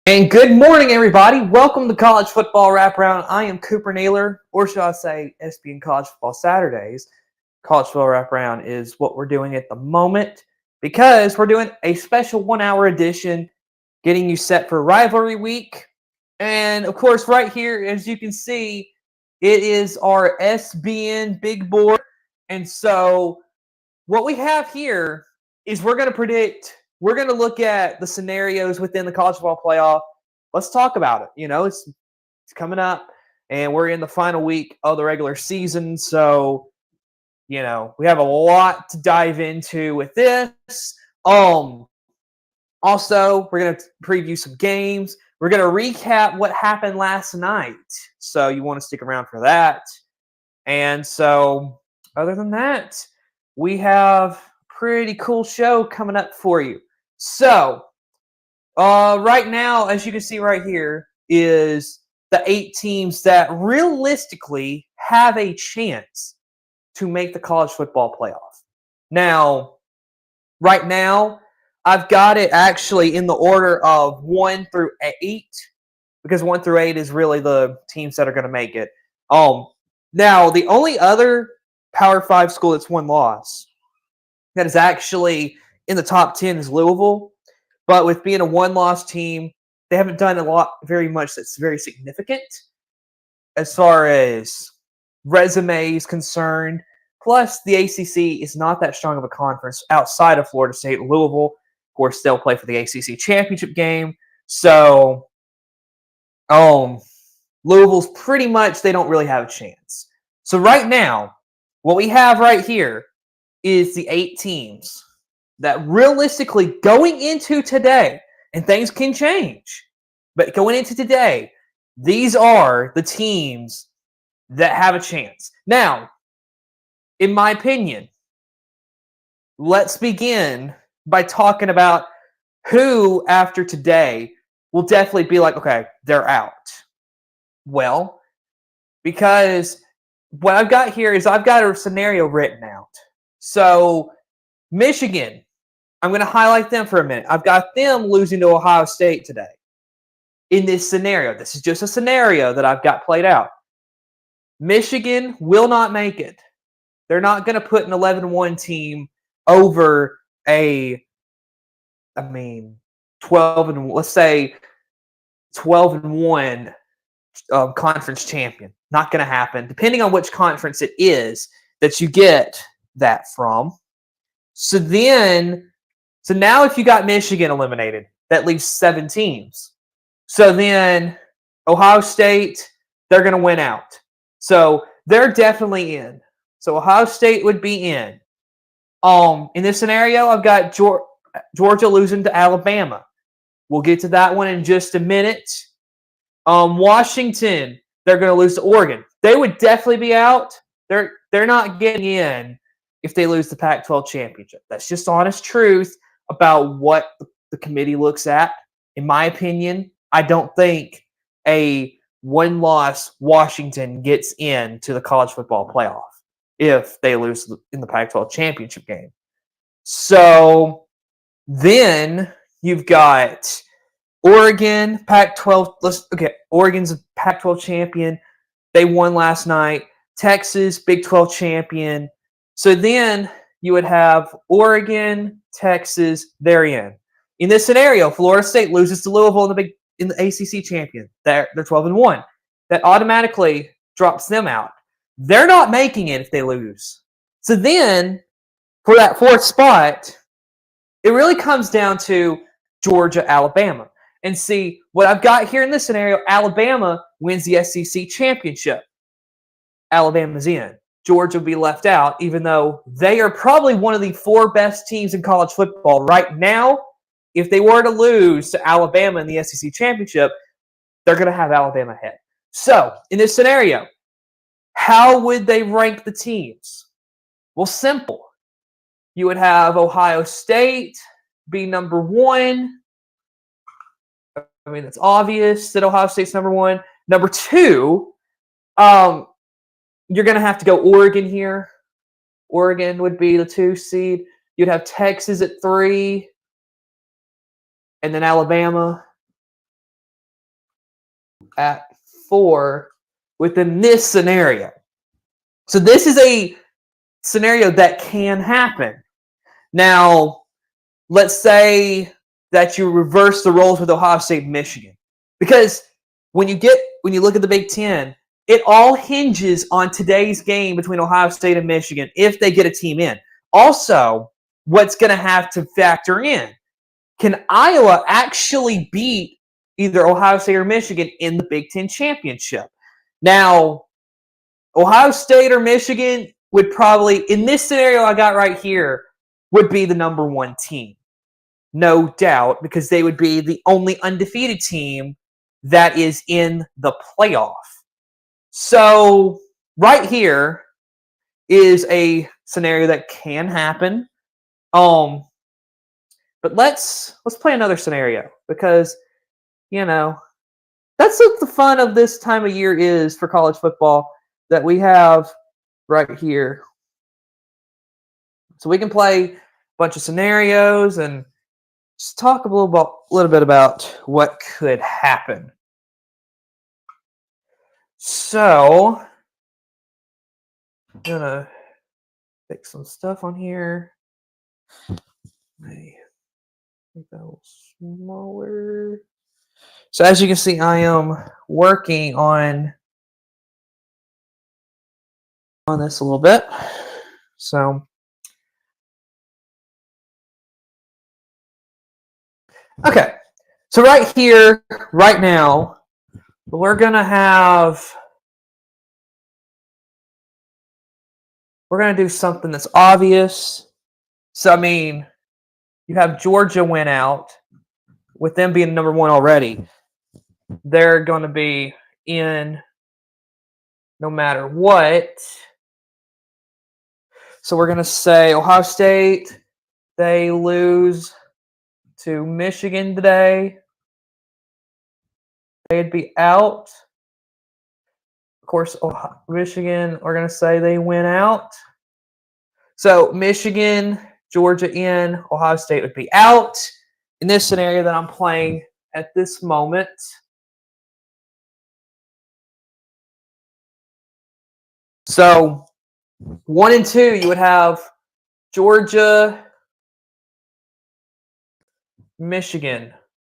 And good morning, everybody. Welcome to College Football Wraparound. I am Cooper Naylor, or should I say SBN College Football Saturdays. College Football Wraparound is what we're doing at the moment because we're doing a special 1-hour edition getting you set for Rivalry Week. And, of course, right here, as you can see, it is our SBN big board. And so what we have here is we're going to look at the scenarios within the college football playoff. Let's talk about it. It's coming up, and we're in the final week of the regular season. So, we have a lot to dive into with this. Also, we're going to preview some games. We're going to recap what happened last night. So you want to stick around for that. And so, other than that, we have a pretty cool show coming up for you. So, right now, as you can see right here, is the 8 teams that realistically have a chance to make the college football playoff. Now, right now, I've got it actually in the order of 1 through 8, because 1 through 8 is really the teams that are going to make it. Now, the only other Power 5 school that's one loss that is actually in the top 10 is Louisville. But with being a one-loss team, they haven't done very much that's very significant as far as resume is concerned. Plus, the ACC is not that strong of a conference outside of Florida State. Louisville, of course, they'll play for the ACC championship game. So, Louisville's pretty much, they don't really have a chance. So right now, what we have right here is the 8 teams that realistically going into today, and things can change, but going into today, these are the teams that have a chance. Now, in my opinion, let's begin by talking about who, after today, will definitely be like, okay, they're out. Well, because what I've got here is I've got a scenario written out. So, Michigan, I'm going to highlight them for a minute. I've got them losing to Ohio State today. In this scenario, this is just a scenario that I've got played out. Michigan will not make it. They're not going to put an 11-1 team over 12-1 conference champion. Not going to happen. Depending on which conference it is that you get that from. So now if you got Michigan eliminated, that leaves 7 teams. So then Ohio State, they're going to win out. So they're definitely in. So Ohio State would be in. In this scenario, I've got Georgia losing to Alabama. We'll get to that one in just a minute. Washington, they're going to lose to Oregon. They would definitely be out. They're not getting in if they lose the Pac-12 championship. That's just honest truth about what the committee looks at. In my opinion, I don't think a one-loss Washington gets into the college football playoff if they lose in the Pac-12 championship game. So then you've got Oregon, Pac-12. Oregon's a Pac-12 champion. They won last night. Texas, Big 12 champion. So then you would have Oregon, Texas, they're in. In this scenario, Florida State loses to Louisville in the ACC champion. They're 12-1. That automatically drops them out. They're not making it if they lose. So then, for that 4th spot, it really comes down to Georgia, Alabama. And see, what I've got here in this scenario, Alabama wins the SEC championship. Alabama's in. Georgia will be left out, even though they are probably one of the 4 best teams in college football right now. If they were to lose to Alabama in the SEC championship, they're going to have Alabama ahead. So, in this scenario, how would they rank the teams? Well, simple. You would have Ohio State be number 1. I mean, it's obvious that Ohio State's number 1. Number 2, you're going to have to go Oregon here. Oregon would be the 2 seed. You'd have Texas at 3. And then Alabama. at 4 within this scenario. So this is a scenario that can happen. Now, let's say that you reverse the roles with Ohio State and Michigan. Because when you look at the Big Ten, it all hinges on today's game between Ohio State and Michigan if they get a team in. Also, what's going to have to factor in, can Iowa actually beat either Ohio State or Michigan in the Big Ten championship? Now, Ohio State or Michigan would probably, in this scenario I got right here, would be the number 1 team. No doubt, because they would be the only undefeated team that is in the playoff. So right here is a scenario that can happen. But let's play another scenario, because that's what the fun of this time of year is for college football, that we have right here. So we can play a bunch of scenarios and just talk a little bit about what could happen. So I'm gonna fix some stuff on here. Make that a little smaller. So as you can see, I am working on this a little bit. So okay. So right here, right now, we're going to do something that's obvious. So, I mean, you have Georgia win out. With them being number 1 already, they're going to be in no matter what. So we're going to say Ohio State, they lose to Michigan today. They'd be out. Of course, Michigan, we're going to say they win out. So Michigan, Georgia in, Ohio State would be out in this scenario that I'm playing at this moment. So 1 and 2, you would have Georgia, Michigan,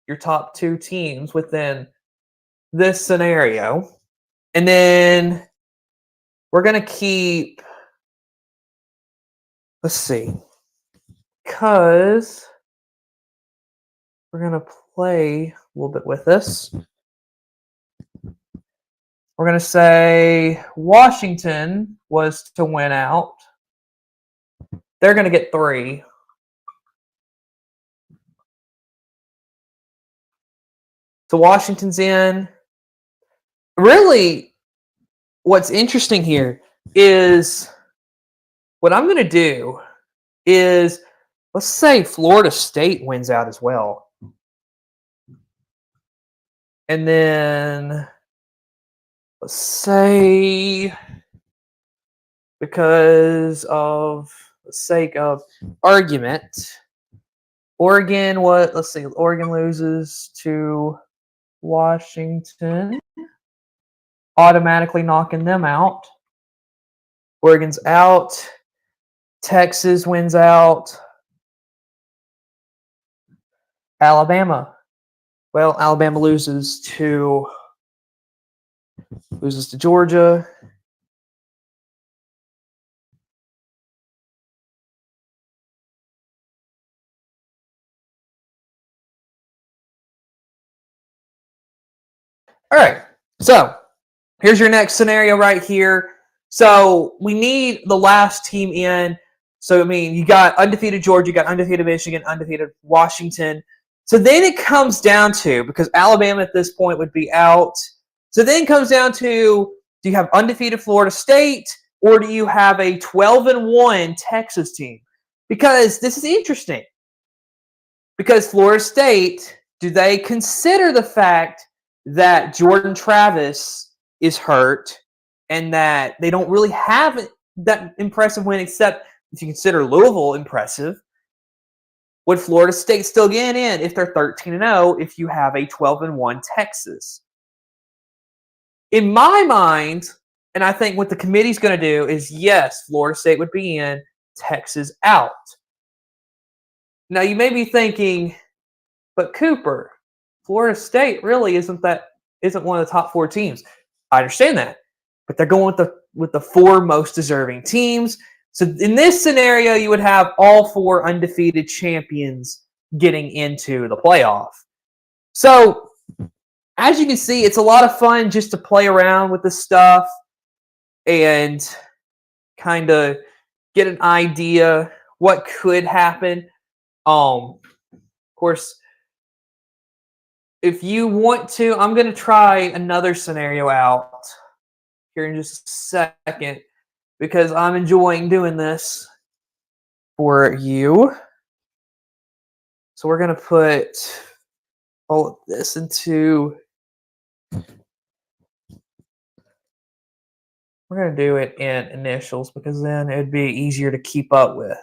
your top 2 teams within this scenario. And then we're going to keep, let's see, because we're going to play a little bit with this. We're going to say Washington was to win out. They're going to get 3. So Washington's in. Really, what's interesting here is what I'm going to do is, let's say Florida State wins out as well. And then let's say, because of the sake of argument, Oregon loses to Washington, automatically knocking them out. Oregon's out. Texas wins out. Alabama. Well, Alabama loses to Georgia. All right, so here's your next scenario right here. So we need the last team in. So, I mean, you got undefeated Georgia, you got undefeated Michigan, undefeated Washington. So then it comes down to, because Alabama at this point would be out, so then it comes down to, do you have undefeated Florida State, or do you have a 12-1 Texas team? Because this is interesting. Because Florida State, do they consider the fact that Jordan Travis is hurt and that they don't really have that impressive win, except if you consider Louisville impressive? Would Florida State still get in if they're 13-0 if you have a 12-1 Texas? In my mind, and I think what the committee's going to do is, yes, Florida State would be in, Texas out. Now, you may be thinking, but Cooper, Florida State really isn't one of the top 4 teams. I understand that, but they're going with the 4 most deserving teams. So in this scenario, you would have all 4 undefeated champions getting into the playoff. So as you can see, it's a lot of fun just to play around with this stuff and kind of get an idea what could happen. Of course, if you want to, I'm going to try another scenario out here in just a second because I'm enjoying doing this for you. So we're going to put all of this into, we're going to do it in initials because then it'd be easier to keep up with.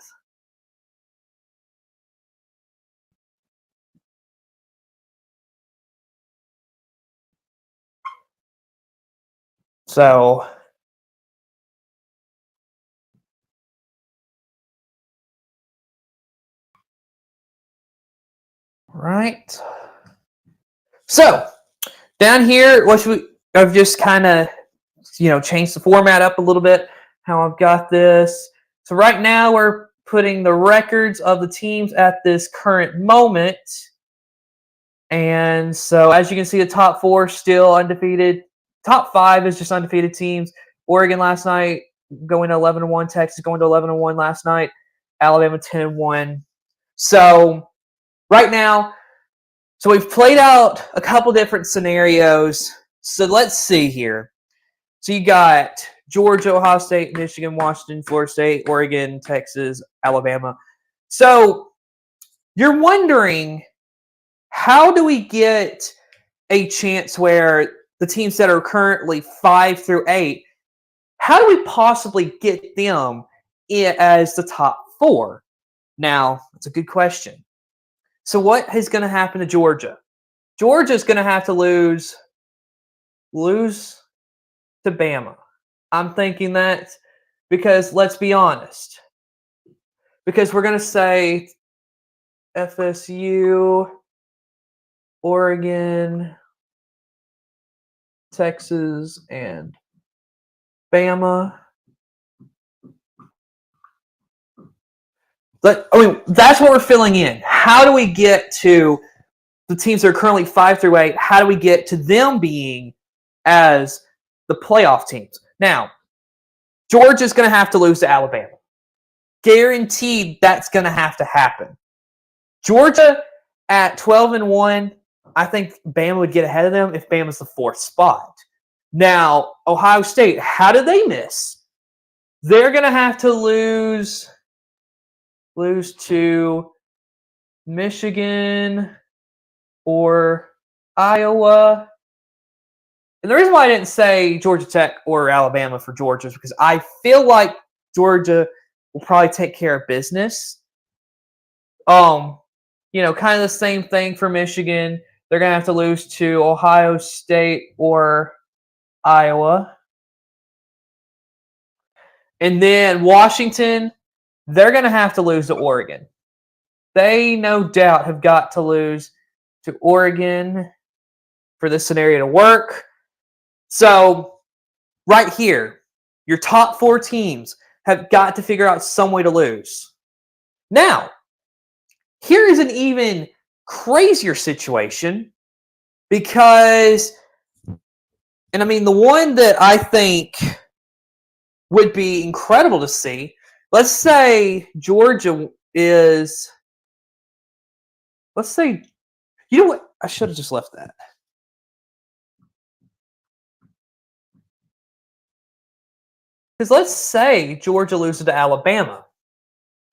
So right. So down here, I've just kind of, changed the format up a little bit, how I've got this. So right now we're putting the records of the teams at this current moment. And so as you can see, the top 4 still undefeated. Top 5 is just undefeated teams. Oregon last night going to 11-1. Texas going to 11-1 last night. Alabama 10-1. So right now, so we've played out a couple different scenarios. So let's see here. So you got Georgia, Ohio State, Michigan, Washington, Florida State, Oregon, Texas, Alabama. So you're wondering, how do we get a chance where the teams that are currently 5 through 8, how do we possibly get them as the top 4? Now, that's a good question. So what is going to happen to Georgia? Georgia's going to have to lose to Bama. I'm thinking that because let's be honest. Because we're going to say FSU, Oregon, Texas, and Bama. That's what we're filling in. How do we get to the teams that are currently 5 through 8? How do we get to them being as the playoff teams? Now, Georgia's going to have to lose to Alabama. Guaranteed that's going to have to happen. Georgia at 12-1, I think Bama would get ahead of them if Bama's the 4th spot. Now, Ohio State, how do they miss? They're going to have to lose to Michigan or Iowa. And the reason why I didn't say Georgia Tech or Alabama for Georgia is because I feel like Georgia will probably take care of business. Kind of the same thing for Michigan. They're going to have to lose to Ohio State or Iowa. And then Washington, they're going to have to lose to Oregon. They, no doubt, have got to lose to Oregon for this scenario to work. So, right here, your top 4 teams have got to figure out some way to lose. Now, here is an even crazier situation because, and I mean, the one that I think would be incredible to see, let's say Georgia is, let's say, you know what? I should have just left that. Because let's say Georgia loses to Alabama.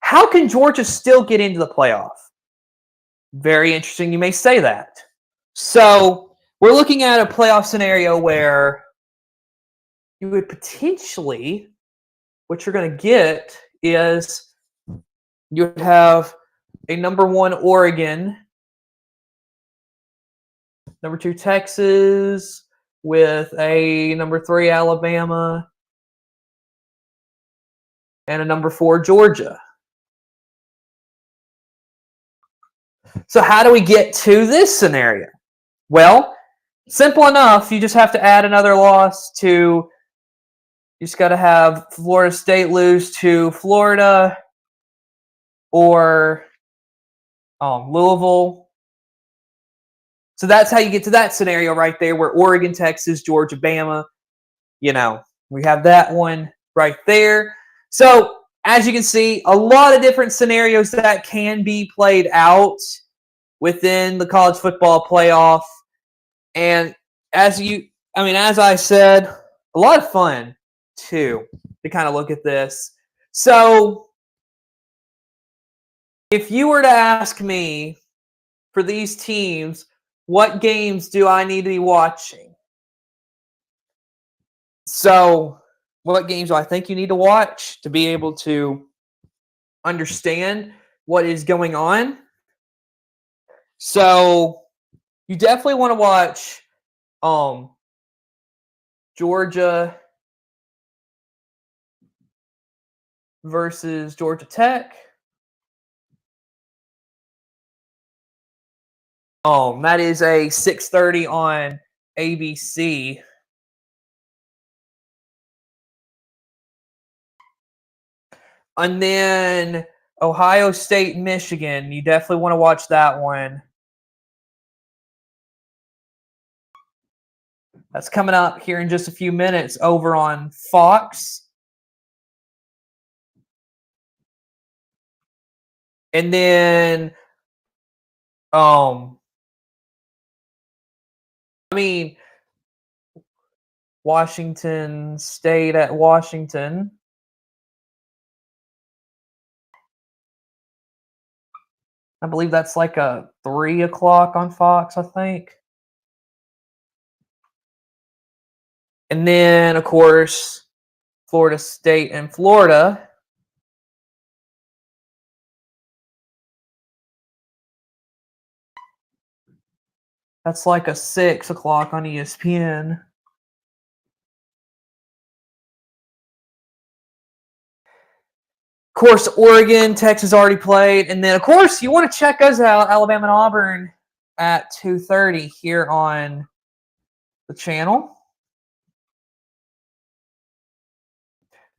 How can Georgia still get into the playoff? Very interesting. You may say that. So we're looking at a playoff scenario where you would potentially, what you're going to get is you would have a number 1 Oregon, number 2 Texas, with a number 3 Alabama and a number 4 Georgia. So how do we get to this scenario? Well, simple enough. You just have to add another loss to. You just got to have Florida State lose to Florida or Louisville. So that's how you get to that scenario right there, where Oregon, Texas, Georgia, Bama. We have that one right there. So as you can see, a lot of different scenarios that can be played out within the college football playoff. And as I said, a lot of fun too to kind of look at this. So if you were to ask me for these teams, what games do I need to be watching? So what games do I think you need to watch to be able to understand what is going on? So you definitely want to watch Georgia versus Georgia Tech. That is a 6:30 on ABC. And then Ohio State, Michigan. You definitely want to watch that one. That's coming up here in just a few minutes over on Fox. And then, Washington State at Washington. I believe that's like a 3 o'clock on Fox, I think. And then, of course, Florida State and Florida. That's like a 6 o'clock on ESPN. Of course, Oregon, Texas already played. And then, of course, you want to check us out, Alabama and Auburn, at 2:30 here on the channel.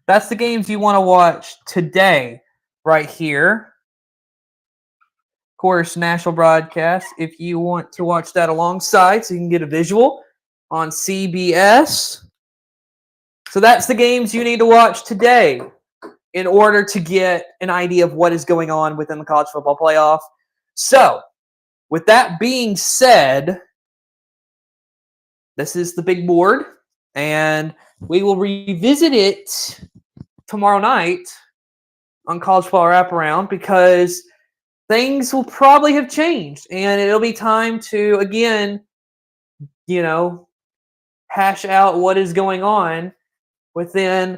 That's the games you want to watch today right here. Of course, national broadcast if you want to watch that alongside so you can get a visual on CBS. So that's the games you need to watch today in order to get an idea of what is going on within the college football playoff. So, with that being said, this is the big board, and we will revisit it tomorrow night on College Football Wraparound because things will probably have changed, and it'll be time to, again, hash out what is going on within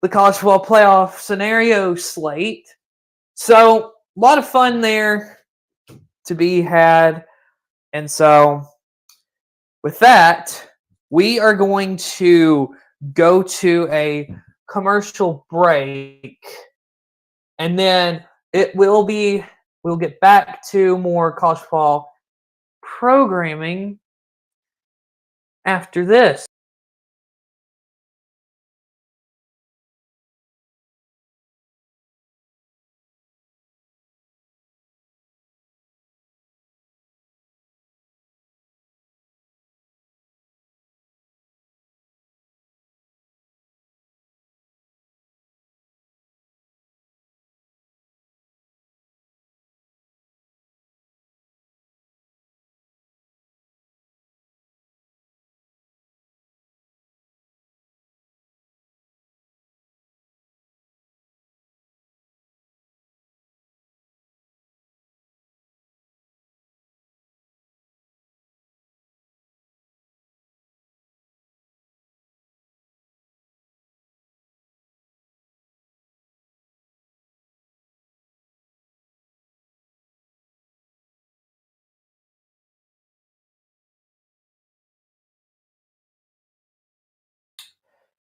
the college football playoff scenario slate. So, a lot of fun there to be had. And so, with that, we are going to go to a commercial break. And then we'll get back to more college football programming after this.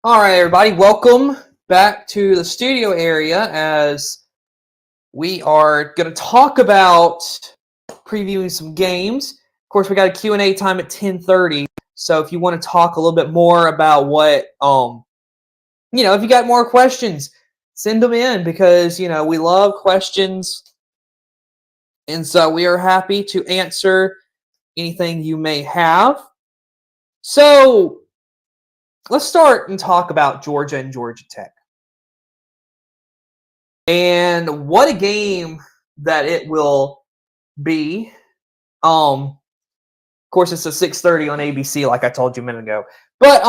All right, everybody, welcome back to the studio area as we are going to talk about previewing some games. Of course, we got a Q&A time at 10:30, so if you want to talk a little bit more about what, if you got more questions, send them in because, we love questions, and so we are happy to answer anything you may have. So let's start and talk about Georgia and Georgia Tech. And what a game that it will be. Of course, it's a 6:30 on ABC, like I told you a minute ago. But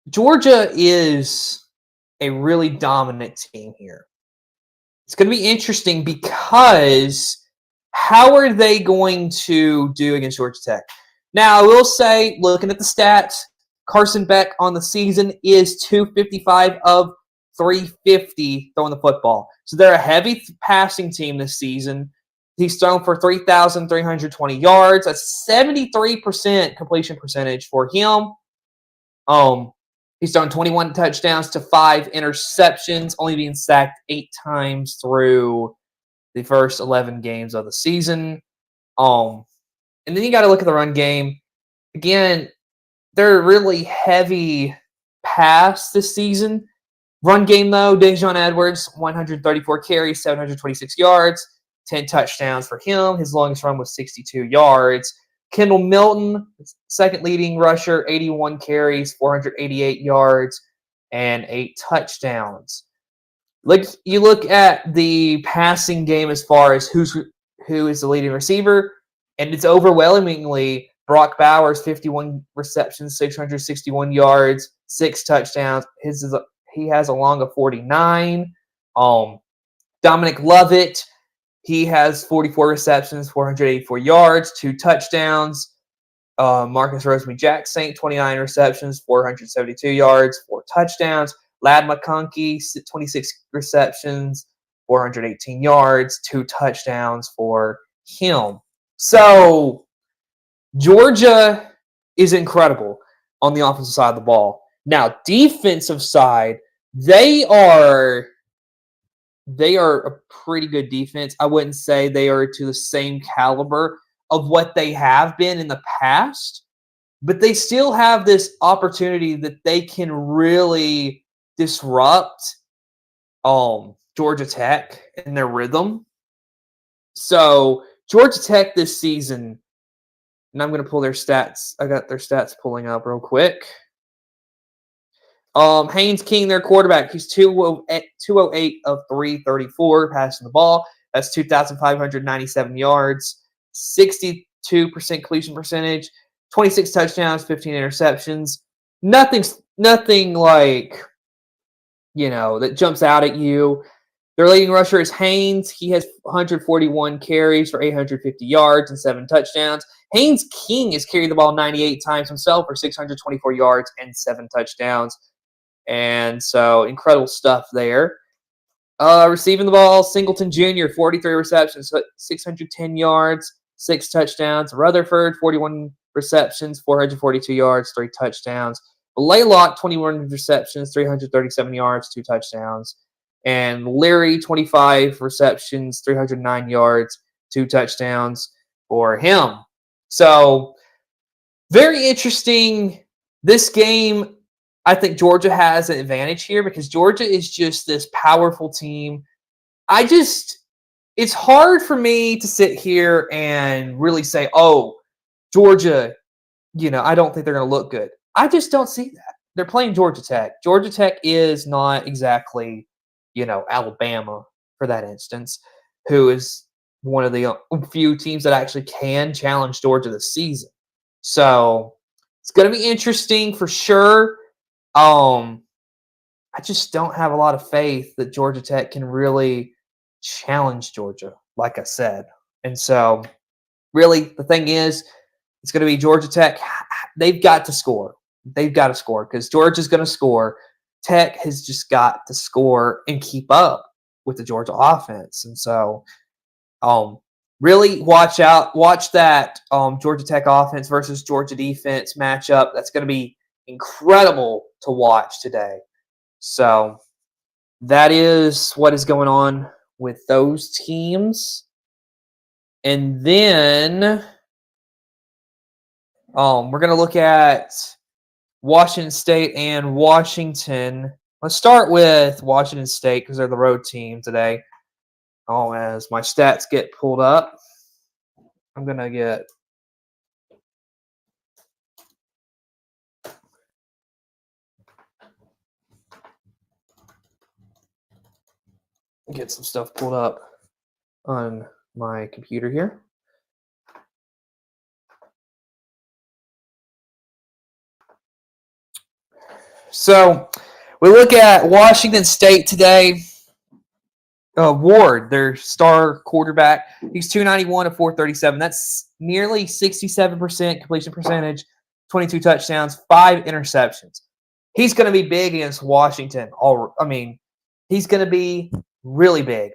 Georgia is a really dominant team here. It's going to be interesting because how are they going to do against Georgia Tech? Now, I will say, looking at the stats, Carson Beck on the season is 255 of 350 throwing the football. So they're a heavy passing team this season. He's thrown for 3,320 yards. That's 73% completion percentage for him. He's thrown 21 touchdowns to 5 interceptions, only being sacked 8 times through the first 11 games of the season. And then you got to look at the run game. Again, they're really heavy pass this season. Run game, though, Dejon Edwards, 134 carries, 726 yards, 10 touchdowns for him. His longest run was 62 yards. Kendall Milton, second leading rusher, 81 carries, 488 yards, and 8 touchdowns. You look at the passing game as far as who is the leading receiver, and it's overwhelmingly Brock Bowers, 51 receptions, 661 yards, 6 touchdowns. He has a long of 49. Dominic Lovett, he has 44 receptions, 484 yards, 2 touchdowns. Marcus Rosemary-Jackson, 29 receptions, 472 yards, 4 touchdowns. Ladd McConkey, 26 receptions, 418 yards, 2 touchdowns for him. So Georgia is incredible on the offensive side of the ball. Now, defensive side, they are a pretty good defense. I wouldn't say they are to the same caliber of what they have been in the past, but they still have this opportunity that they can really disrupt Georgia Tech and their rhythm. So Georgia Tech this season, and I'm going to pull their stats. I got their stats pulling up real quick. Haynes King, their quarterback, he's 208 of 334 passing the ball. That's 2,597 yards, 62% completion percentage, 26 touchdowns, 15 interceptions. Nothing like, that jumps out at you. Their leading rusher is Haynes. He has 141 carries for 850 yards and 7 touchdowns. Haynes King has carried the ball 98 times himself for 624 yards and 7 touchdowns. And so incredible stuff there. Receiving the ball, Singleton Jr., 43 receptions, 610 yards, 6 touchdowns. Rutherford, 41 receptions, 442 yards, 3 touchdowns. Laylock, 21 receptions, 337 yards, 2 touchdowns. And Leary, 25 receptions, 309 yards, 2 touchdowns for him. So very interesting. This game, I think Georgia has an advantage here because Georgia is just this powerful team. It's hard for me to sit here and really say, oh, Georgia, I don't think they're going to look good. I just don't see that. They're playing Georgia Tech. Georgia Tech is not exactly, Alabama, for that instance, who is one of the few teams that actually can challenge Georgia this season. So it's going to be interesting for sure. I just don't have a lot of faith that Georgia Tech can really challenge Georgia, like I said. And so, really, the thing is, it's going to be Georgia Tech. They've got to score. They've got to score because Georgia's going to score. Tech has just got to score and keep up with the Georgia offense. And so, really watch that Georgia Tech offense versus Georgia defense matchup. That's going to be incredible to watch today. So that is what is going on with those teams. And then we're going to look at Washington State and Washington. Let's start with Washington State because they're the road team today. As my stats get pulled up, I'm going to get some stuff pulled up on my computer here. So we look at Washington State today. Ward, their star quarterback, he's 291 to 437. That's nearly 67% completion percentage, 22 touchdowns, 5 interceptions. He's going to be big against Washington. He's going to be really big.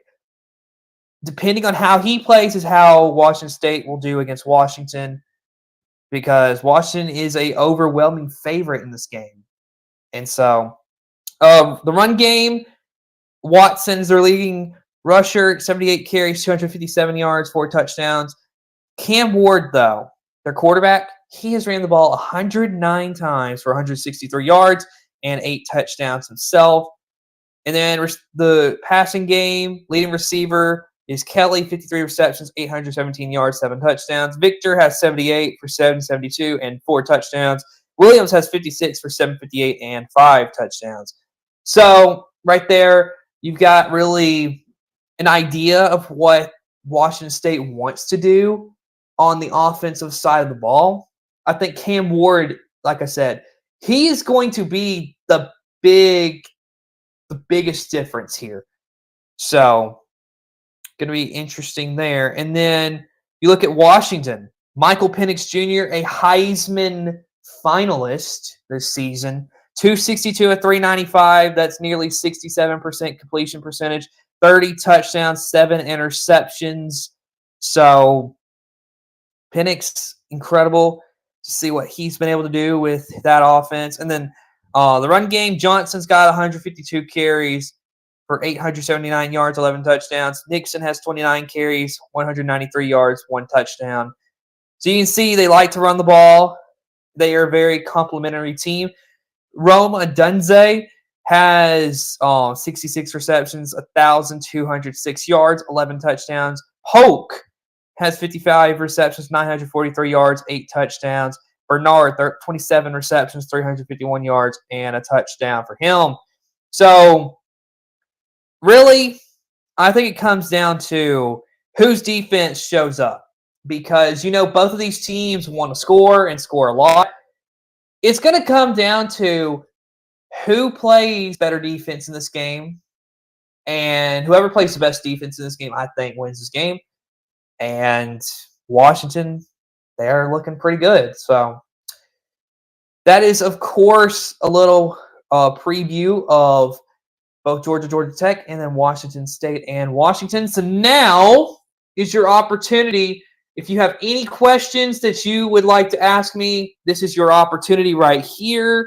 Depending on how he plays is how Washington State will do against Washington, because Washington is an overwhelming favorite in this game. And so the run game, Watson is their leading rusher, 78 carries, 257 yards, 4 touchdowns. Cam Ward, though, their quarterback, he has ran the ball 109 times for 163 yards and 8 touchdowns himself. And then the passing game, leading receiver is Kelly, 53 receptions, 817 yards, 7 touchdowns. Victor has 78 for 772 and 4 touchdowns. Williams has 56 for 758 and 5 touchdowns. So right there, you've got really an idea of what Washington State wants to do on the offensive side of the ball. I think Cam Ward, like I said, he is going to be the biggest difference here. So going to be interesting there. And then you look at Washington. Michael Penix Jr., a Heisman finalist this season, 262 at 395. That's nearly 67% completion percentage, 30 touchdowns, 7 interceptions. So Penix, incredible to see what he's been able to do with that offense. And then the run game, Johnson's got 152 carries for 879 yards, 11 touchdowns. Nixon has 29 carries, 193 yards, 1 touchdown. So you can see they like to run the ball. They are a very complimentary team. Rome Odunze has 66 receptions, 1,206 yards, 11 touchdowns. Polk has 55 receptions, 943 yards, 8 touchdowns. Bernard, 27 receptions, 351 yards, and a touchdown for him. So really, I think it comes down to whose defense shows up, because, both of these teams want to score and score a lot. It's going to come down to who plays better defense in this game, and whoever plays the best defense in this game, I think, wins this game. And Washington, they are looking pretty good. So that is, of course, a little preview of both Georgia Tech, and then Washington State and Washington. So now is your opportunity. If you have any questions that you would like to ask me, this is your opportunity right here.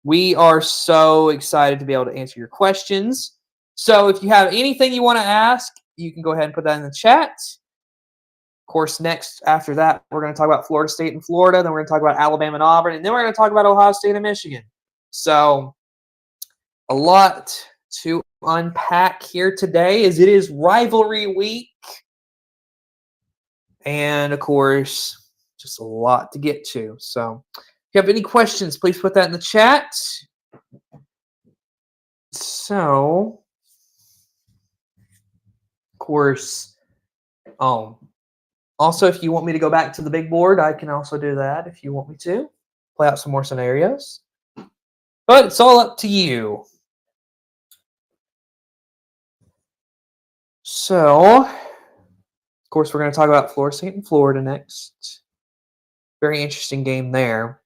We are so excited to be able to answer your questions. So if you have anything you want to ask, you can go ahead and put that in the chat. Of course, next after that, we're going to talk about Florida State and Florida. Then we're going to talk about Alabama and Auburn. And then we're going to talk about Ohio State and Michigan. So a lot to unpack here today, as it is rivalry week. And, of course, just a lot to get to. So if you have any questions, please put that in the chat. So, of course, also, if you want me to go back to the big board, I can also do that if you want me to. Play out some more scenarios. But it's all up to you. So, of course, we're going to talk about Florida State and Florida next. Very interesting game there.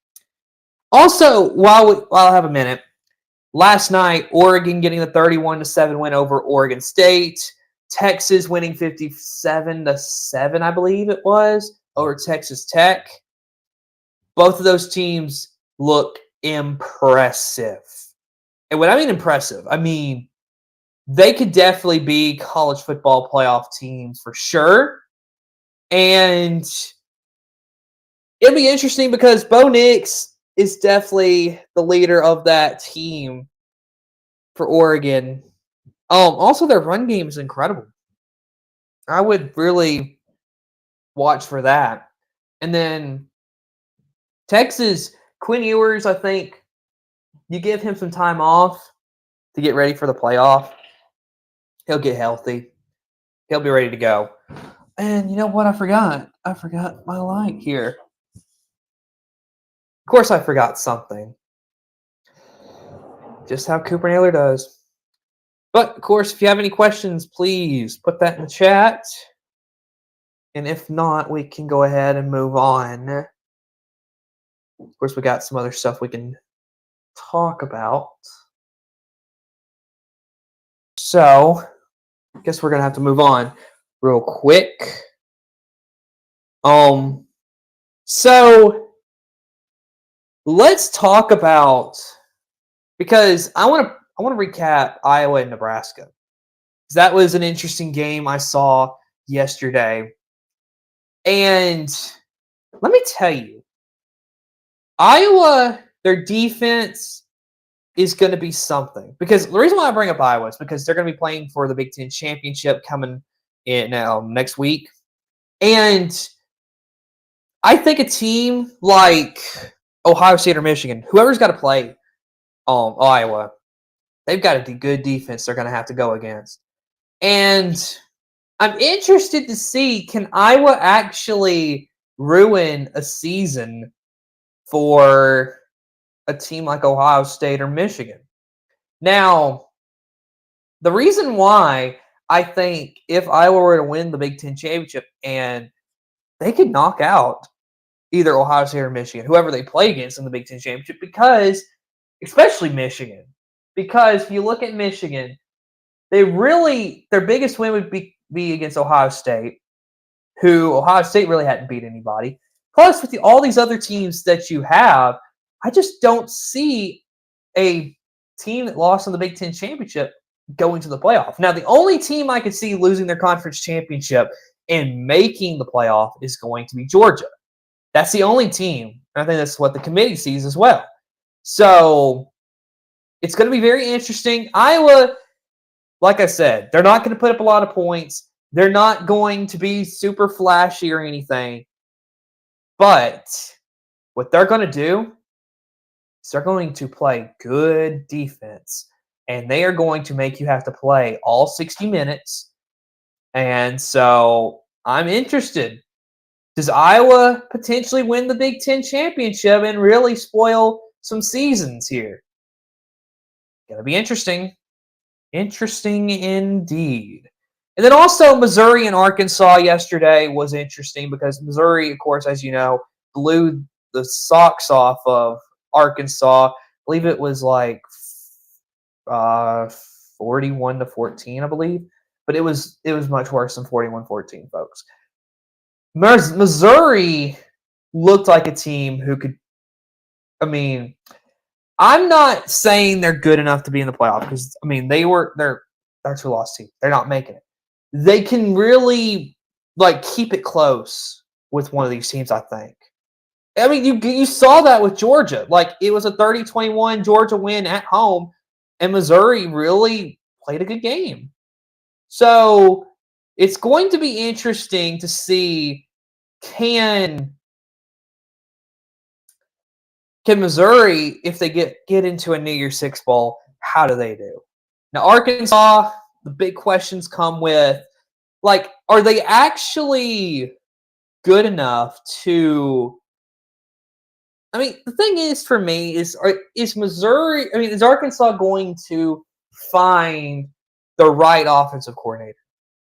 Also, while I have a minute, last night, Oregon getting the 31-7 win over Oregon State. Texas winning 57-7, I believe it was, over Texas Tech. Both of those teams look impressive. And when I mean impressive, I mean they could definitely be college football playoff teams for sure. And it'll be interesting because Bo Nix is definitely the leader of that team for Oregon. Also, their run game is incredible. I would really watch for that. And then Texas, Quinn Ewers, I think you give him some time off to get ready for the playoff. He'll get healthy. He'll be ready to go. And you know what? I forgot my light here. Of course, I forgot something. Just how Cooper Naylor does. But, of course, if you have any questions, please put that in the chat. And if not, we can go ahead and move on. Of course, we got some other stuff we can talk about. So, I guess we're going to have to move on real quick. So, let's talk about, because I want to recap Iowa and Nebraska. Because that was an interesting game I saw yesterday. And let me tell you, Iowa, their defense is going to be something. Because the reason why I bring up Iowa is because they're going to be playing for the Big Ten Championship coming in next week. And I think a team like Ohio State or Michigan, whoever's got to play Iowa, they've got a good defense they're going to have to go against. And I'm interested to see, can Iowa actually ruin a season for a team like Ohio State or Michigan? Now, the reason why I think if Iowa were to win the Big Ten Championship and they could knock out either Ohio State or Michigan, whoever they play against in the Big Ten Championship, because, especially Michigan, because if you look at Michigan, their biggest win would be against Ohio State, who Ohio State really hadn't beat anybody. Plus, with all these other teams that you have, I just don't see a team that lost in the Big Ten Championship going to the playoff. Now, the only team I could see losing their conference championship and making the playoff is going to be Georgia. That's the only team. I think that's what the committee sees as well. So it's going to be very interesting. Iowa, like I said, they're not going to put up a lot of points. They're not going to be super flashy or anything. But what they're going to do is they're going to play good defense. And they are going to make you have to play all 60 minutes. And so I'm interested. Does Iowa potentially win the Big Ten Championship and really spoil some seasons here? Gonna be interesting. Interesting indeed. And then also Missouri and Arkansas yesterday was interesting because Missouri, of course, as you know, blew the socks off of Arkansas. I believe it was like 41-14, I believe. But it was much worse than 41-14, folks. Missouri looked like a team who could, I'm not saying they're good enough to be in the playoff because, they're a two-loss team. They're not making it. They can really, keep it close with one of these teams, I think. You saw that with Georgia. It was a 30-21 Georgia win at home, and Missouri really played a good game. So it's going to be interesting to see can Missouri, if they get into a New Year's Six bowl, how do they do? Now, Arkansas, the big questions come with, are they actually good enough to the thing is for me is Missouri, is Arkansas going to find the right offensive coordinator?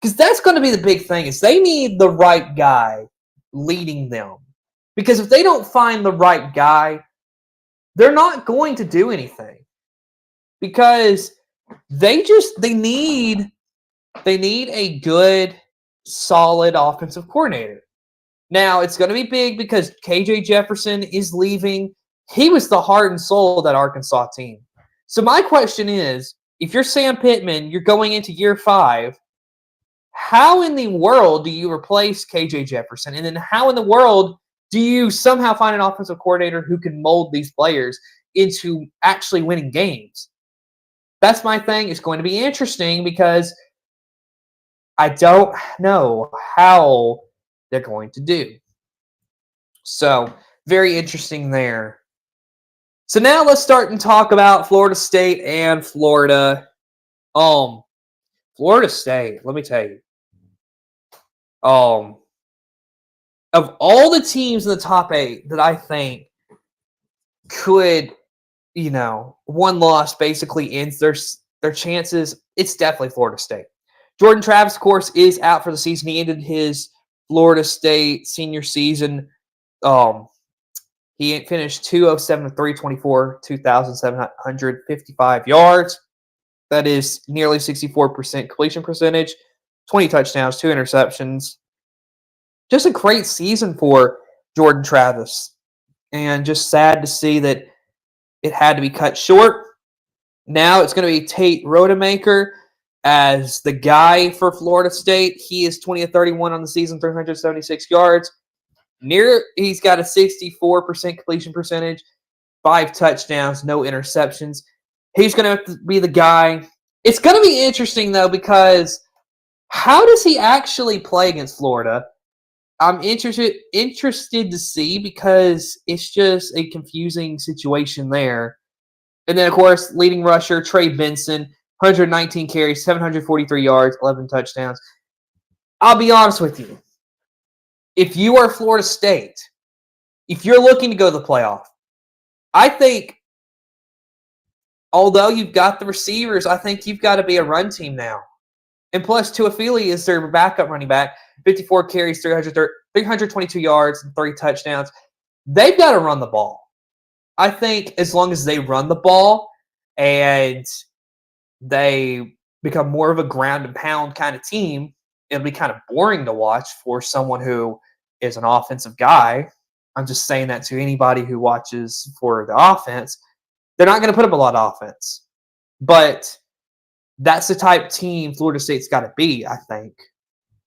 Because that's going to be the big thing is they need the right guy leading them. Because if they don't find the right guy, they're not going to do anything. Because they need They need a good, solid offensive coordinator. Now, it's going to be big because KJ Jefferson is leaving. He was the heart and soul of that Arkansas team. So my question is, if you're Sam Pittman, you're going into year 5, how in the world do you replace KJ Jefferson? And then how in the world do you somehow find an offensive coordinator who can mold these players into actually winning games? That's my thing. It's going to be interesting because I don't know how they're going to do. So, very interesting there. So now let's start and talk about Florida State and Florida. Florida State, let me tell you. Of all the teams in the top 8 that I think could, one loss basically ends their chances, it's definitely Florida State. Jordan Travis, of course, is out for the season. He ended his Florida State senior season. He finished 207 with 324, 2,755 yards. That is nearly 64% completion percentage, 20 touchdowns, 2 interceptions. Just a great season for Jordan Travis. And just sad to see that it had to be cut short. Now it's going to be Tate Rodemaker as the guy for Florida State. He is 20 of 31 on the season, 376 yards. He's got a 64% completion percentage, 5 touchdowns, no interceptions. He's going to have to be the guy. It's going to be interesting, though, because how does he actually play against Florida? I'm interested to see because it's just a confusing situation there. And then, of course, leading rusher, Trey Benson, 119 carries, 743 yards, 11 touchdowns. I'll be honest with you. If you are Florida State, if you're looking to go to the playoff, I think, although you've got the receivers, I think you've got to be a run team now. And plus, Tuafili is their backup running back, 54 carries, 322 yards, and 3 touchdowns. They've got to run the ball. I think as long as they run the ball and they become more of a ground and pound kind of team, it'll be kind of boring to watch for someone who is an offensive guy. I'm just saying that to anybody who watches for the offense. They're not going to put up a lot of offense. But that's the type of team Florida State's got to be, I think,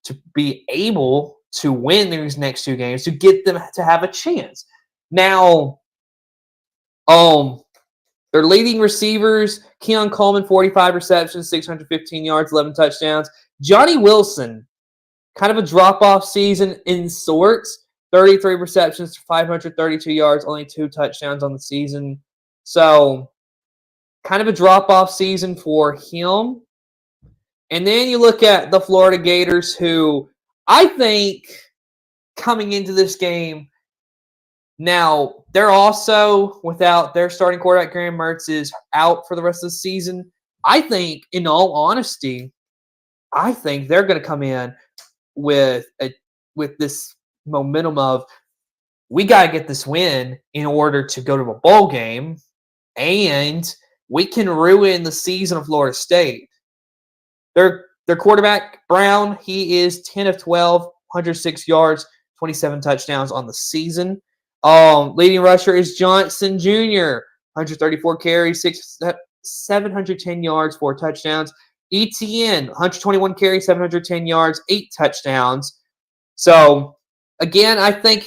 to be able to win these next 2 games, to get them to have a chance. Now, their leading receivers, Keon Coleman, 45 receptions, 615 yards, 11 touchdowns. Johnny Wilson, kind of a drop-off season in sorts, 33 receptions, 532 yards, only 2 touchdowns on the season. So, kind of a drop-off season for him. And then you look at the Florida Gators, who I think coming into this game, now they're also without their starting quarterback, Graham Mertz, is out for the rest of the season. I think, in all honesty, I think they're going to come in with this momentum of, we got to get this win in order to go to a bowl game, and we can ruin the season of Florida State. Their quarterback, Brown, he is 10 of 12, 106 yards, 27 touchdowns on the season. Leading rusher is Johnson Jr., 134 carries, 710 yards, 4 touchdowns. ETN, 121 carries, 710 yards, 8 touchdowns. So, again, I think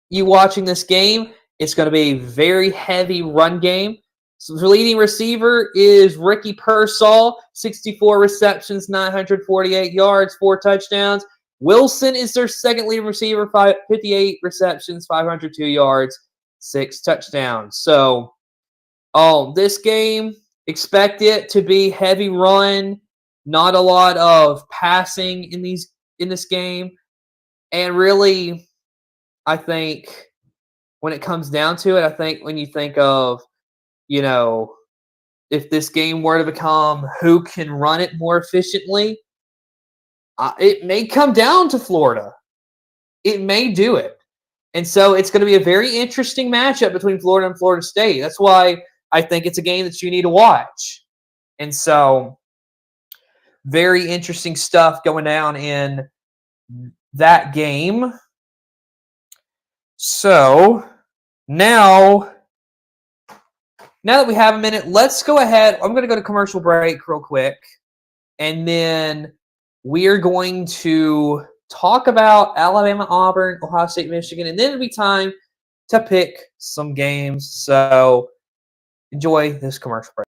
you watching this game, it's going to be a very heavy run game. So the leading receiver is Ricky Pearsall, 64 receptions, 948 yards, 4 touchdowns. Wilson is their second leading receiver, 58 receptions, 502 yards, 6 touchdowns. So, this game, expect it to be heavy run, not a lot of passing in this game. And really, I think when it comes down to it, I think when you think of, if this game were to become who can run it more efficiently, it may come down to Florida. It may do it. And so it's going to be a very interesting matchup between Florida and Florida State. That's why I think it's a game that you need to watch. And so very interesting stuff going down in that game. So now that we have a minute, let's go ahead. I'm going to go to commercial break real quick, and then we are going to talk about Alabama, Auburn, Ohio State, Michigan, and then it'll be time to pick some games. So enjoy this commercial break.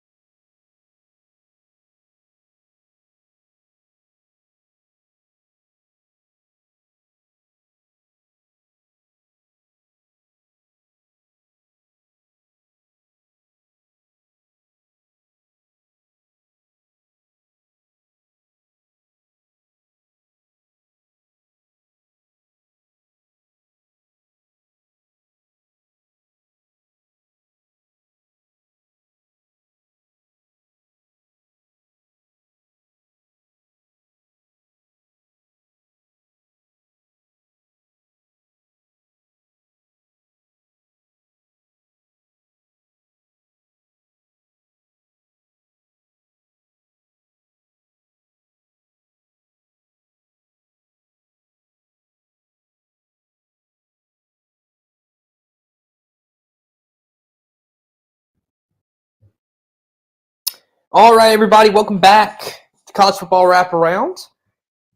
All right, everybody, welcome back to College Football Wraparound.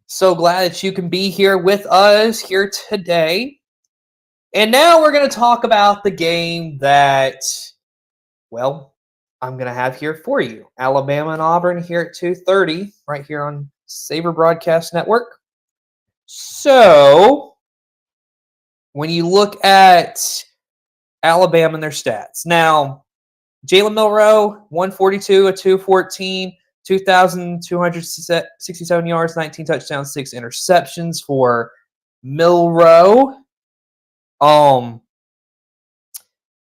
So glad that you can be here with us here today. And now we're going to talk about the game that, well, I'm going to have here for you. Alabama and Auburn here at 2:30, right here on Saber Broadcast Network. So when you look at Alabama and their stats, now Jalen Milroe, 142, a 214, 2,267 yards, 19 touchdowns, 6 interceptions for Milroe.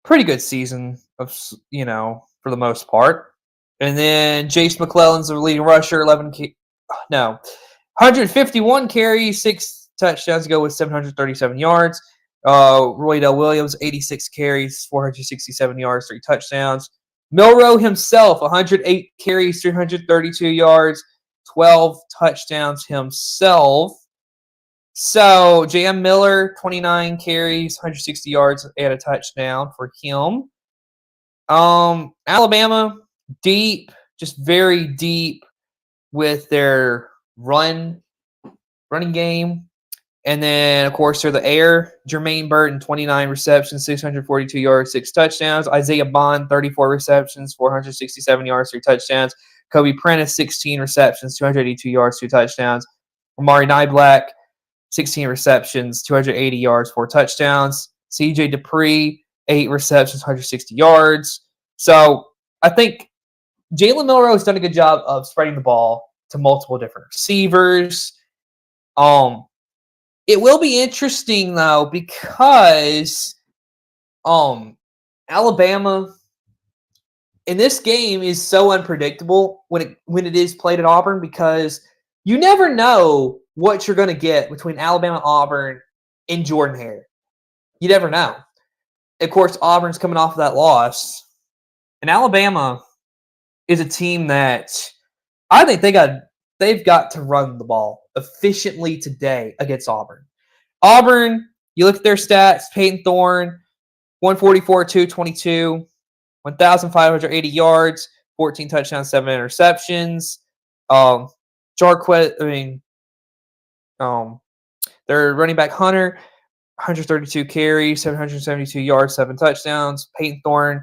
Pretty good season of, for the most part. And then Jace McClellan's the leading rusher, 151 carries, 6 touchdowns to go with 737 yards. Roy Dell Williams, 86 carries, 467 yards, 3 touchdowns. Milroe himself, 108 carries, 332 yards, 12 touchdowns himself. So, J.M. Miller, 29 carries, 160 yards, and a touchdown for him. Alabama, deep, just very deep with their running game. And then, of course, they're the air. Jermaine Burton, 29 receptions, 642 yards, 6 touchdowns. Isaiah Bond, 34 receptions, 467 yards, 3 touchdowns. Kobe Prentice, 16 receptions, 282 yards, 2 touchdowns. Amari Niblack, 16 receptions, 280 yards, 4 touchdowns. CJ Dupree, 8 receptions, 160 yards. So I think Jalen Milroe has done a good job of spreading the ball to multiple different receivers. It will be interesting, though, because Alabama in this game is so unpredictable when it is played at Auburn, because you never know what you're going to get between Alabama, Auburn, and Jordan-Hare. You never know. Of course, Auburn's coming off of that loss, and Alabama is a team that I think they've got to run the ball efficiently today against Auburn. Auburn, you look at their stats, Peyton Thorne, 144, 222, 1,580 yards, 14 touchdowns, 7 interceptions. Their running back Hunter, 132 carries, 772 yards, 7 touchdowns. Peyton Thorne,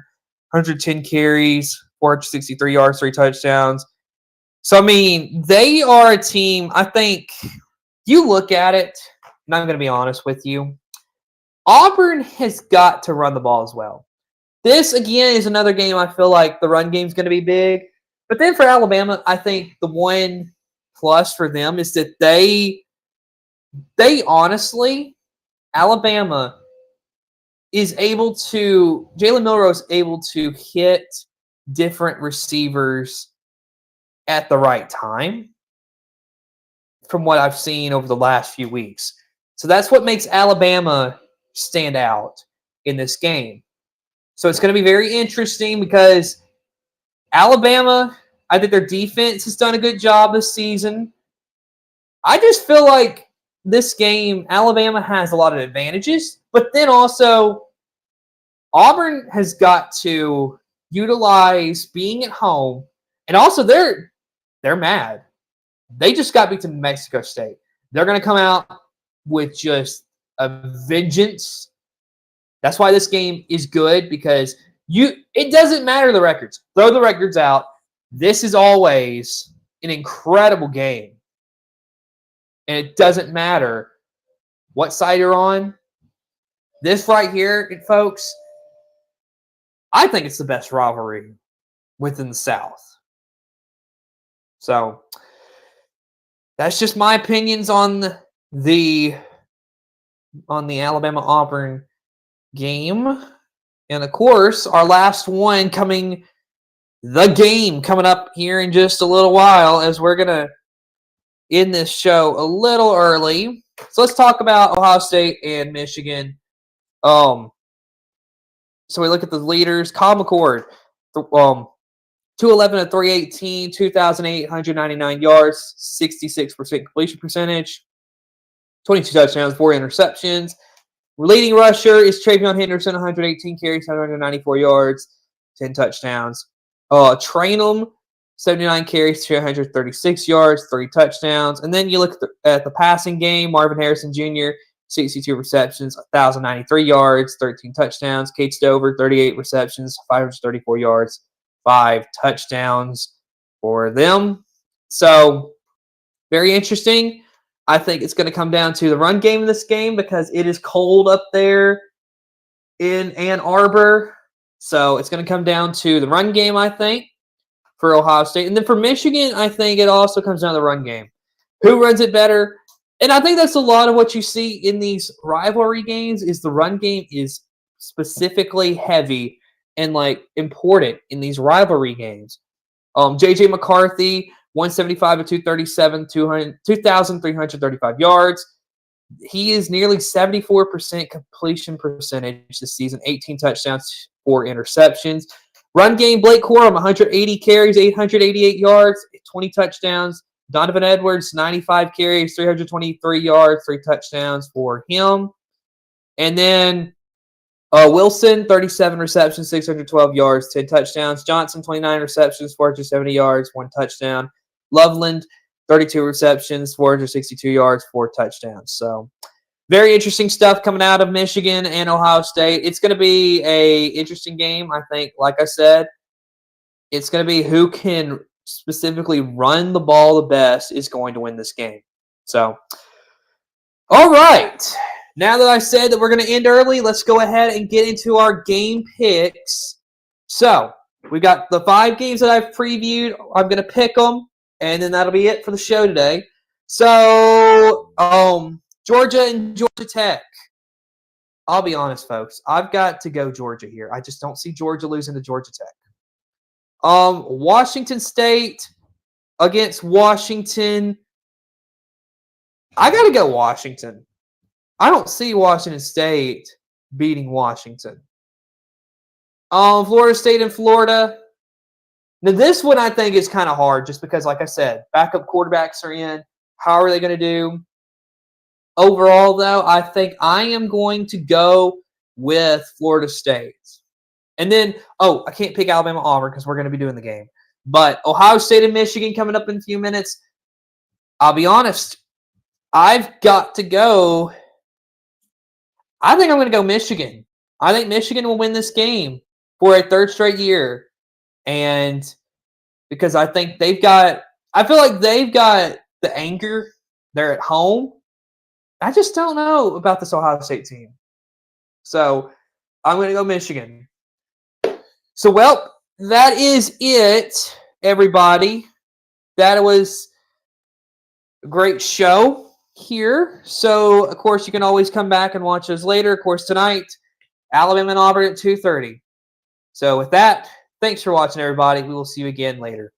110 carries, 463 yards, 3 touchdowns. So, I mean, they are a team, I think, you look at it, and I'm going to be honest with you, Auburn has got to run the ball as well. This, again, is another game I feel like the run game is going to be big. But then for Alabama, I think the one plus for them is that they honestly, Alabama is able to, Jalen Milroe is able to hit different receivers at the right time from what I've seen over the last few weeks. So that's what makes Alabama stand out in this game. So it's going to be very interesting because Alabama, I think their defense has done a good job this season. I just feel like this game, Alabama has a lot of advantages, but then also Auburn has got to utilize being at home, and also they're mad. They just got beat to New Mexico State. They're going to come out with just a vengeance. That's why this game is good, because it doesn't matter the records. Throw the records out. This is always an incredible game. And it doesn't matter what side you're on. This right here, folks, I think it's the best rivalry within the South. So that's just my opinions on the Alabama-Auburn game. And, of course, our last one coming up here in just a little while, as we're going to end this show a little early. So let's talk about Ohio State and Michigan. So we look at the leaders. Kyle McCord, 211 to 318, 2,899 yards, 66% completion percentage, 22 touchdowns, 4 interceptions. Leading rusher is Travion Henderson, 118 carries, 794 yards, 10 touchdowns. Trainum, 79 carries, 236 yards, 3 touchdowns. And then you look at the passing game. Marvin Harrison Jr., 62 receptions, 1,093 yards, 13 touchdowns. Cade Stover, 38 receptions, 534 yards, 5 touchdowns for them. So, very interesting. I think it's going to come down to the run game in this game, because it is cold up there in Ann Arbor. So it's going to come down to the run game, I think, for Ohio State. And then for Michigan, I think it also comes down to the run game. Who runs it better? And I think that's a lot of what you see in these rivalry games, is the run game is specifically heavy and important in these rivalry games. J.J. McCarthy, 175 to 237, 2,335 yards. He is nearly 74% completion percentage this season, 18 touchdowns, 4 interceptions. Run game, Blake Corum, 180 carries, 888 yards, 20 touchdowns. Donovan Edwards, 95 carries, 323 yards, 3 touchdowns for him. And then Wilson, 37 receptions, 612 yards, 10 touchdowns. Johnson, 29 receptions, 470 yards, 1 touchdown. Loveland, 32 receptions, 462 yards, 4 touchdowns. So very interesting stuff coming out of Michigan and Ohio State. It's going to be an interesting game, I think. Like I said, it's going to be who can specifically run the ball the best is going to win this game. So, all right. Now that I've said that we're going to end early, let's go ahead and get into our game picks. So, we've got the 5 games that I've previewed. I'm going to pick them, and then that'll be it for the show today. So, Georgia and Georgia Tech. I'll be honest, folks. I've got to go Georgia here. I just don't see Georgia losing to Georgia Tech. Washington State against Washington. I got to go Washington. I don't see Washington State beating Washington. Florida State and Florida. Now, this one I think is kind of hard just because, like I said, backup quarterbacks are in. How are they going to do? Overall, though, I think I am going to go with Florida State. And then, I can't pick Alabama-Auburn because we're going to be doing the game. But Ohio State and Michigan coming up in a few minutes. I'll be honest. I've got to go. I think I'm going to go Michigan. I think Michigan will win this game for a 3rd straight year. And because I think I feel like they've got the anger. They're at home. I just don't know about this Ohio State team. So I'm going to go Michigan. So, well, that is it, everybody. That was a great show here. So, of course, you can always come back and watch us later. Of course, tonight, Alabama and Auburn at 2:30. So, with that, thanks for watching, everybody. We will see you again later.